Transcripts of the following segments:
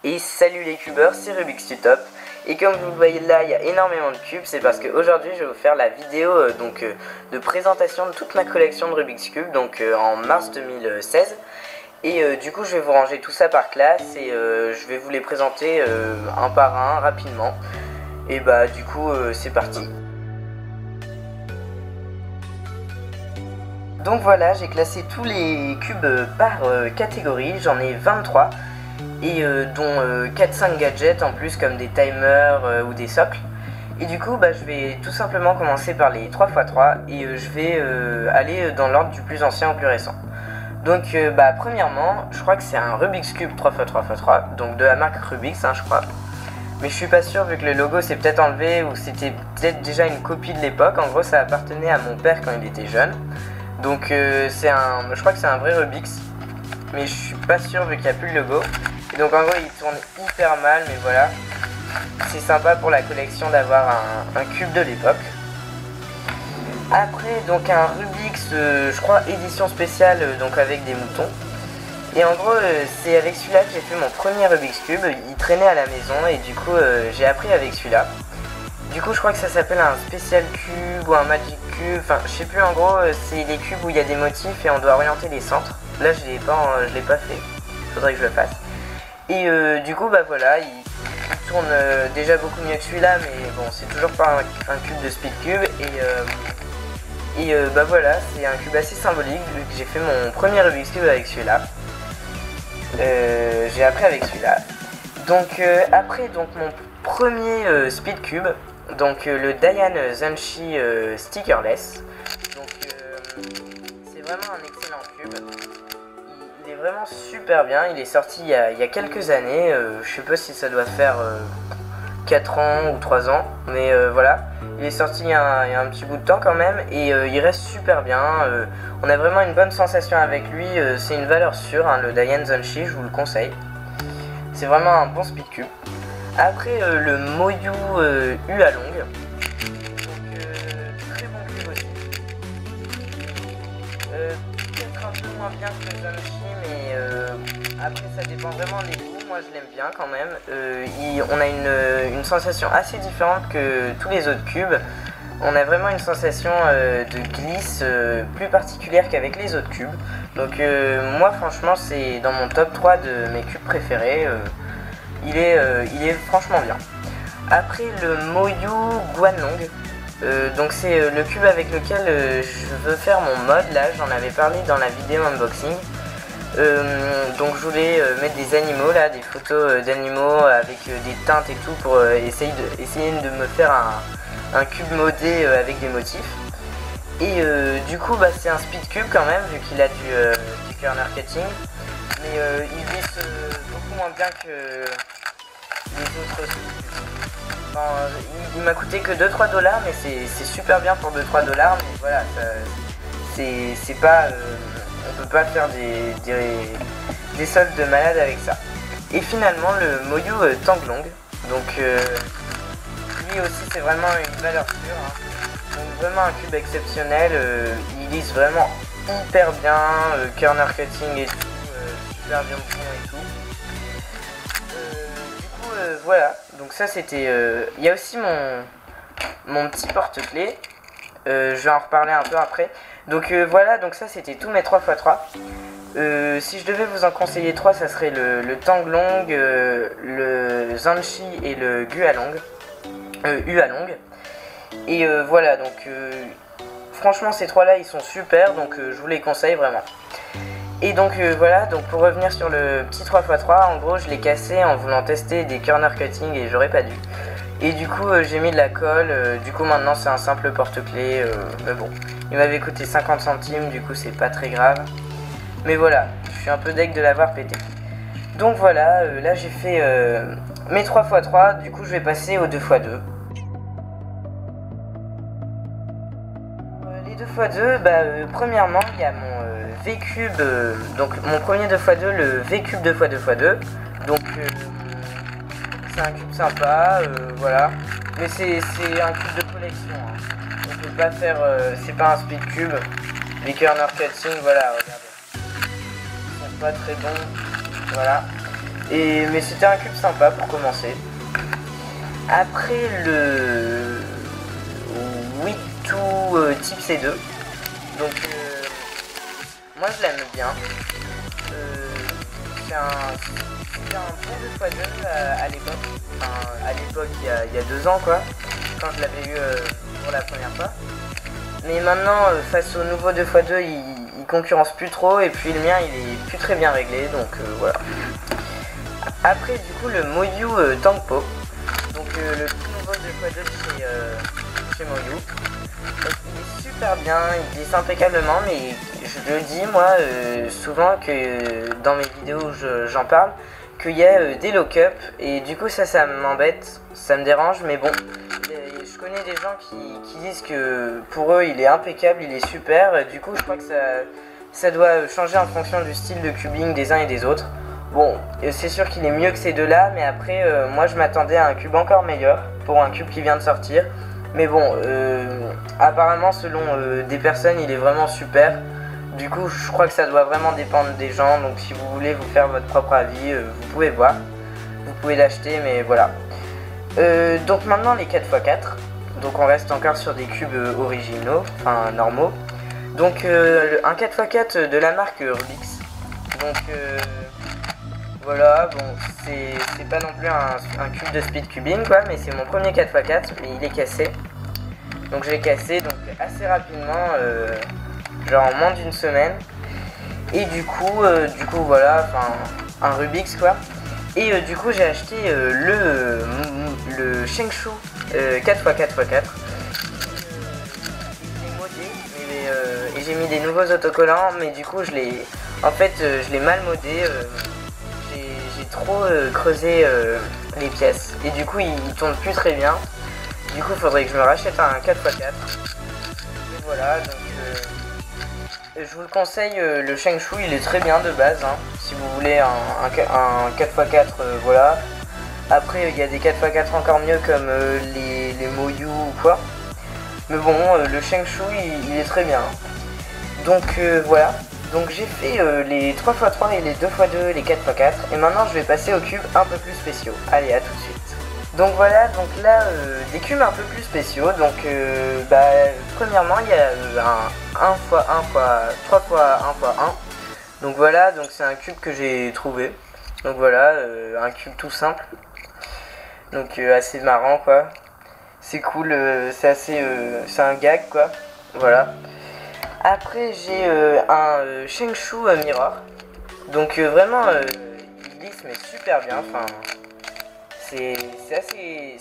Et salut les cubeurs, c'est Rubik's Top. Et comme vous le voyez là, il y a énormément de cubes. C'est parce qu'aujourd'hui je vais vous faire la vidéo de présentation de toute ma collection de Rubik's Cube, en mars 2016. Et du coup je vais vous ranger tout ça par classe et je vais vous les présenter un par un rapidement. Et bah du coup c'est parti. Donc voilà, j'ai classé tous les cubes par catégorie, j'en ai 23. Et dont 4-5 gadgets en plus comme des timers ou des socles. Et du coup je vais tout simplement commencer par les 3x3 et je vais aller dans l'ordre du plus ancien au plus récent. Donc premièrement je crois que c'est un Rubik's Cube 3x3x3, donc de la marque Rubik's je crois. Mais je suis pas sûr vu que le logo s'est peut-être enlevé ou c'était peut-être déjà une copie de l'époque. En gros ça appartenait à mon père quand il était jeune. Donc je crois que c'est un vrai Rubik's. Mais je suis pas sûr vu qu'il n'y a plus le logo. Et donc en gros il tourne hyper mal, mais voilà. C'est sympa pour la collection d'avoir un cube de l'époque. Après donc un Rubik's, je crois édition spéciale, donc avec des moutons. Et en gros c'est avec celui-là que j'ai fait mon premier Rubik's Cube. Il traînait à la maison et du coup j'ai appris avec celui-là. Du coup je crois que ça s'appelle un spécial cube ou un magic cube. Enfin je sais plus, en gros c'est les cubes où il y a des motifs et on doit orienter les centres. Là je l'ai pas fait. Faudrait que je le fasse. Et du coup voilà, il tourne déjà beaucoup mieux que celui-là, mais bon c'est toujours pas un cube de Speed Cube. Et voilà, c'est un cube assez symbolique vu que j'ai fait mon premier Rubik's Cube avec celui-là. J'ai appris avec celui-là. Donc après mon premier Speed Cube, donc le Diane Zanchi Stickerless. Donc c'est vraiment un excellent cube. Il est vraiment super bien, il est sorti il y a quelques années, je sais pas si ça doit faire 4 ans ou 3 ans, mais voilà, il est sorti il y a un petit bout de temps quand même, et il reste super bien, on a vraiment une bonne sensation avec lui, c'est une valeur sûre, le Diane Zanchi, je vous le conseille, c'est vraiment un bon Speed Cube. Après le Moyu U à longue, donc très bon cube aussi, peut-être un peu moins bien que le Zanchi, mais après ça dépend vraiment des goûts. Moi je l'aime bien quand même. On a une sensation assez différente que tous les autres cubes. On a vraiment une sensation de glisse plus particulière qu'avec les autres cubes. Donc moi franchement c'est dans mon top 3 de mes cubes préférés. Il est franchement bien. Après le Moyu Guanlong. Donc c'est le cube avec lequel je veux faire mon mode. Là j'en avais parlé dans la vidéo unboxing. Donc je voulais mettre des animaux là, des photos d'animaux avec des teintes et tout pour essayer de me faire un cube modé avec des motifs. Et du coup c'est un Speed Cube quand même vu qu'il a du corner cutting, mais il glisse beaucoup moins bien que les autres. Enfin, il m'a coûté que 2-3 $, mais c'est super bien pour 2-3 $, mais voilà, c'est pas on peut pas faire des soldes de malade avec ça. Et finalement le Moyu Tanglong, donc lui aussi c'est vraiment une valeur sûre, donc vraiment un cube exceptionnel, il glisse vraiment hyper bien, corner cutting et tout, super bien bon et tout. Du coup voilà, donc ça c'était, il y a aussi mon petit porte-clés, je vais en reparler un peu après. Donc voilà, donc ça c'était tous mes 3x3. Si je devais vous en conseiller 3, ça serait le Tanglong, le Zanchi et le Gualong, U à longue. Et voilà, donc franchement ces 3 là ils sont super, donc je vous les conseille vraiment. Et donc voilà, donc pour revenir sur le petit 3x3, en gros je l'ai cassé en voulant tester des corner cutting et j'aurais pas dû. Et du coup j'ai mis de la colle, du coup maintenant c'est un simple porte-clés, mais bon, il m'avait coûté 50 centimes, du coup c'est pas très grave. Mais voilà, je suis un peu deg de l'avoir pété. Donc voilà, là j'ai fait mes 3x3, du coup je vais passer aux 2x2. Les 2x2, premièrement il y a mon V-Cube, donc mon premier 2x2, le V-Cube 2x2x2. Donc c'est un cube sympa, voilà. Mais c'est un cube de collection, on peut pas faire, c'est pas un Speed Cube. Les corner cutting, voilà, regardez, ils sont pas très bons, voilà. Mais c'était un cube sympa pour commencer. Après le 8 type C2. Donc moi je l'aime bien. C'est un bon 2x2 à l'époque. Enfin, à l'époque il y a 2 ans quoi. Quand je l'avais eu pour la première fois. Mais maintenant face au nouveau 2x2 il concurrence plus trop. Et puis le mien il est plus très bien réglé. Donc voilà. Après du coup le Moyu Tankpo. Donc le tout nouveau 2x2 chez Moyu. Donc, il est super bien, il glisse impeccablement, mais je le dis moi souvent que dans mes vidéos j'en parle, qu'il y a des lock-up et du coup ça m'embête, ça me dérange, mais bon, je connais des gens qui disent que pour eux il est impeccable, il est super, du coup je crois que ça doit changer en fonction du style de cubing des uns et des autres. Bon, c'est sûr qu'il est mieux que ces deux-là, mais après, moi je m'attendais à un cube encore meilleur pour un cube qui vient de sortir. Mais bon, apparemment selon des personnes, il est vraiment super. Du coup, je crois que ça doit vraiment dépendre des gens. Donc si vous voulez vous faire votre propre avis, vous pouvez voir. Vous pouvez l'acheter, mais voilà. Donc maintenant les 4x4. Donc on reste encore sur des cubes originaux, enfin normaux. Donc un 4x4 de la marque Rubix. Donc... voilà, bon, c'est pas non plus un cube de speed cubing quoi, mais c'est mon premier 4x4 et il est cassé. Donc je l'ai cassé donc assez rapidement, genre en moins d'une semaine. Et du coup voilà, enfin un Rubix quoi. Et du coup j'ai acheté le Shengshu 4x4x4. Il est modé, et j'ai mis des nouveaux autocollants, mais du coup je l'ai mal modé. J'ai trop creusé les pièces et du coup il tourne plus très bien. Du coup il faudrait que je me rachète un 4x4. Et voilà, donc je vous le conseille, le Shengshu il est très bien de base hein, si vous voulez un 4x4 voilà. Après il y a des 4x4 encore mieux comme les Moyu ou quoi. Mais bon le Shengshu il est très bien. Donc voilà. Donc j'ai fait les 3x3 et les 2x2, les 4x4 et maintenant je vais passer aux cubes un peu plus spéciaux. Allez, à tout de suite. Donc voilà, donc là des cubes un peu plus spéciaux. Donc premièrement il y a un 3x1x1. Donc voilà, donc c'est un cube que j'ai trouvé. Donc voilà, un cube tout simple. Donc assez marrant quoi. C'est cool, c'est un gag quoi. Voilà. Après j'ai un Shengshu Mirror. Donc vraiment il glisse mais super bien. Enfin c'est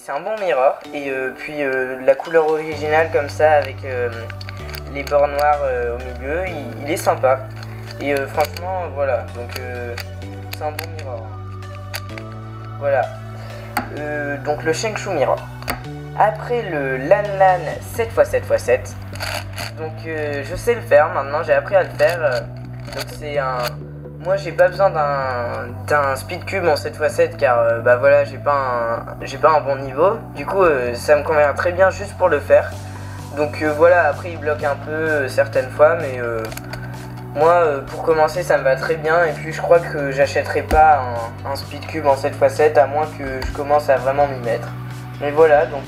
un bon mirror. Et puis la couleur originale comme ça avec les bords noirs au milieu, il est sympa. Et franchement voilà. Donc c'est un bon mirror. Voilà. Donc le Shengshu Mirror. Après le Lanlan 7x7x7. Donc je sais le faire maintenant, j'ai appris à le faire. Donc c'est moi j'ai pas besoin d'un speed cube en 7x7 car bah voilà j'ai pas un bon niveau. Du coup ça me convient très bien juste pour le faire. Donc voilà, après il bloque un peu certaines fois, mais moi pour commencer ça me va très bien. Et puis je crois que j'achèterai pas un speed cube en 7x7 à moins que je commence à vraiment m'y mettre. Mais voilà, donc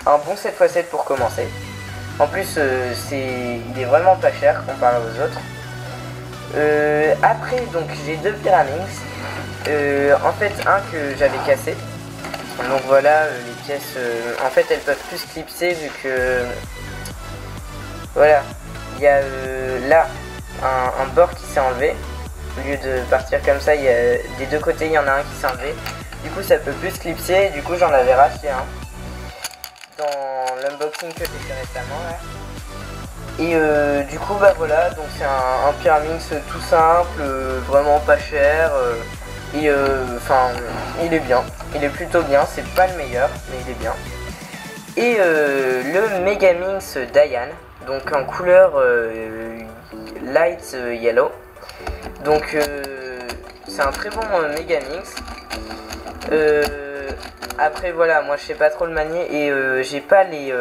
un bon 7x7 pour commencer. En plus, il est vraiment pas cher comparé aux autres. Après, donc j'ai deux Pyraminx. En fait, un que j'avais cassé. Donc voilà, les pièces, en fait, elles peuvent plus clipser vu que... Voilà, il y a là un bord qui s'est enlevé. Au lieu de partir comme ça, des deux côtés, il y en a un qui s'est enlevé. Du coup, ça peut plus clipser. Du coup, j'en avais racheté un dans l'unboxing que j'ai fait récemment là. Et du coup bah voilà, donc c'est un Pyraminx tout simple, vraiment pas cher, et enfin il est bien, il est plutôt bien, c'est pas le meilleur mais il est bien. Et le Megaminx Diane, donc en couleur light yellow, donc c'est un très bon Megaminx. Après voilà, moi je sais pas trop le manier et j'ai pas les...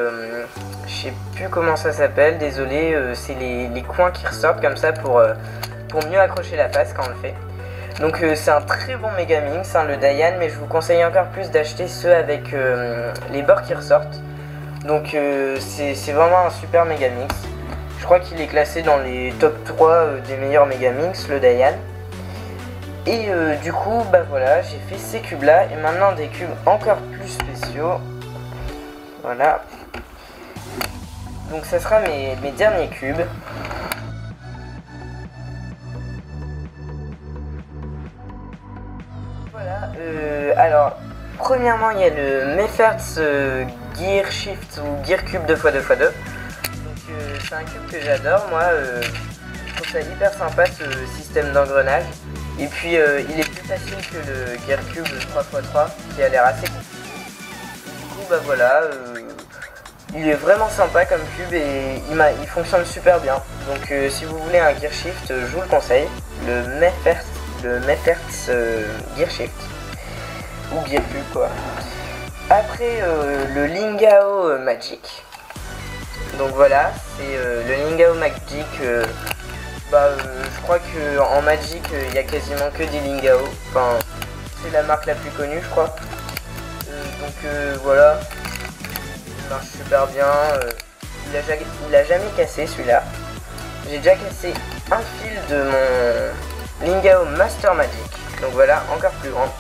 je sais plus comment ça s'appelle, désolé, c'est les coins qui ressortent comme ça pour mieux accrocher la face quand on le fait. Donc c'est un très bon Megaminx, hein, le Dayan, mais je vous conseille encore plus d'acheter ceux avec les bords qui ressortent. Donc c'est vraiment un super Megaminx. Je crois qu'il est classé dans les top 3 des meilleurs Megaminx, le Dayan. Et du coup, bah voilà, j'ai fait ces cubes là, et maintenant des cubes encore plus spéciaux. Voilà. Donc ça sera mes derniers cubes. Voilà, alors, premièrement, il y a le Mefferts Gear Shift ou Gear Cube 2x2x2. Donc c'est un cube que j'adore, moi, je trouve ça hyper sympa ce système d'engrenage. Et puis il est plus facile que le Gear Cube 3x3 qui a l'air assez compliqué. Du coup, bah voilà, il est vraiment sympa comme cube et il fonctionne super bien. Donc si vous voulez un Gear Shift, je vous le conseille, le Mefferts Gear Shift ou Gear Cube quoi. Après le Lingao Magic. Donc voilà, c'est le Lingao Magic. Je crois que en Magic il y a quasiment que des Lingao. Enfin, c'est la marque la plus connue, je crois. Voilà, il marche super bien. Il a jamais cassé celui-là. J'ai déjà cassé un fil de mon Lingao Master Magic. Donc voilà, encore plus grand.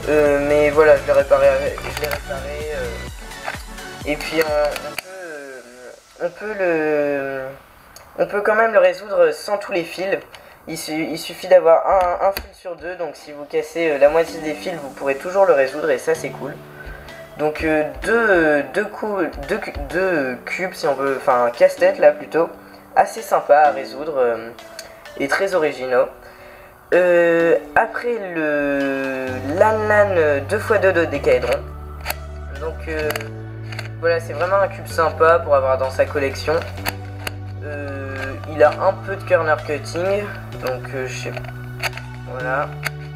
Mais voilà, je l'ai réparé. Et puis on peut quand même le résoudre sans tous les fils. Il suffit d'avoir un fil sur deux. Donc si vous cassez la moitié des fils, vous pourrez toujours le résoudre et ça c'est cool. Donc deux cubes si on veut, enfin casse-tête là plutôt, assez sympa à résoudre et très originaux. Après le Lanlan 2x2 de Décaédron. Donc voilà, c'est vraiment un cube sympa pour avoir dans sa collection. Il a un peu de corner cutting, donc je sais pas, voilà,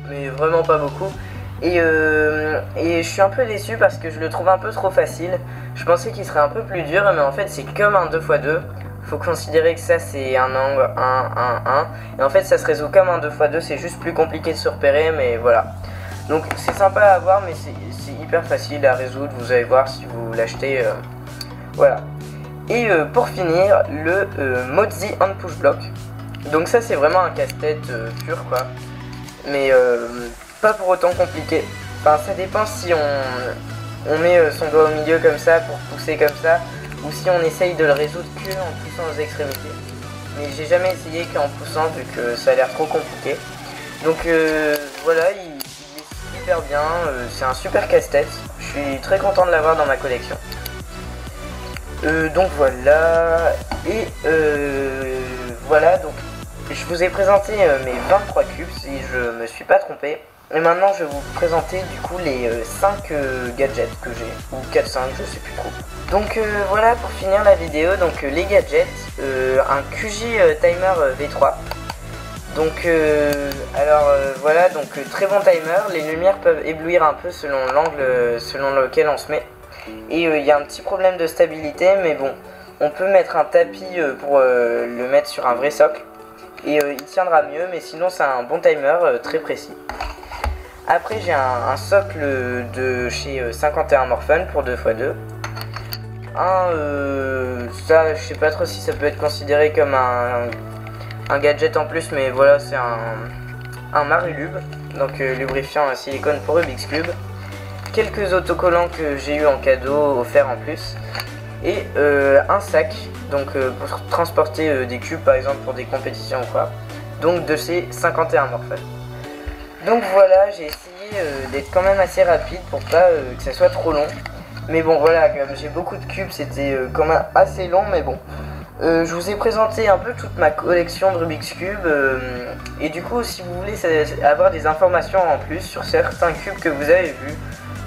mais vraiment pas beaucoup. Et je suis un peu déçu parce que je le trouve un peu trop facile. Je pensais qu'il serait un peu plus dur, mais en fait c'est comme un 2x2. Faut considérer que ça c'est un angle 1. Et en fait ça se résout comme un 2x2, c'est juste plus compliqué de se repérer, mais voilà. Donc c'est sympa à avoir, mais c'est hyper facile à résoudre, vous allez voir si vous l'achetez. Voilà. Et pour finir, le Mozi Hand Push Block. Donc ça c'est vraiment un casse-tête pur quoi. Mais pas pour autant compliqué. Enfin ça dépend si on met son doigt au milieu comme ça pour pousser comme ça, ou si on essaye de le résoudre que en poussant aux extrémités. Mais j'ai jamais essayé qu'en poussant vu que ça a l'air trop compliqué. Donc voilà, il est super bien, c'est un super casse-tête. Je suis très content de l'avoir dans ma collection. Donc voilà, et voilà, donc je vous ai présenté mes 23 cubes si je me suis pas trompé. Et maintenant je vais vous présenter du coup les 5 gadgets que j'ai, ou 4-5, je sais plus trop. Donc voilà pour finir la vidéo, donc les gadgets, un QG Timer V3. Donc voilà, donc très bon timer, les lumières peuvent éblouir un peu selon l'angle selon lequel on se met. Et il y a un petit problème de stabilité, mais bon, on peut mettre un tapis pour le mettre sur un vrai socle. Et il tiendra mieux, mais sinon c'est un bon timer très précis. Après j'ai un socle de chez 51 Morphin pour 2x2. Ça je sais pas trop si ça peut être considéré comme un gadget en plus, mais voilà, c'est un Marilube, donc lubrifiant à silicone pour Rubik's Cube. Quelques autocollants que j'ai eu en cadeau offert en plus. Et un sac, donc pour transporter des cubes par exemple pour des compétitions ou quoi. Donc de chez 51 Morphin. Donc voilà, j'ai essayé d'être quand même assez rapide pour pas que ça soit trop long. Mais bon voilà, comme j'ai beaucoup de cubes, c'était quand même assez long, mais bon. Je vous ai présenté un peu toute ma collection de Rubik's Cube. Et du coup, si vous voulez avoir des informations en plus sur certains cubes que vous avez vus,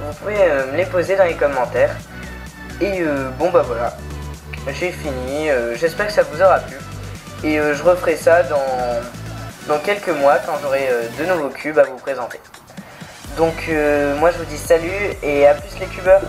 vous pouvez me les poser dans les commentaires. Et bon bah voilà, j'ai fini, j'espère que ça vous aura plu. Et je referai ça dans quelques mois quand j'aurai de nouveaux cubes à vous présenter. Donc moi je vous dis salut et à plus les cubeurs.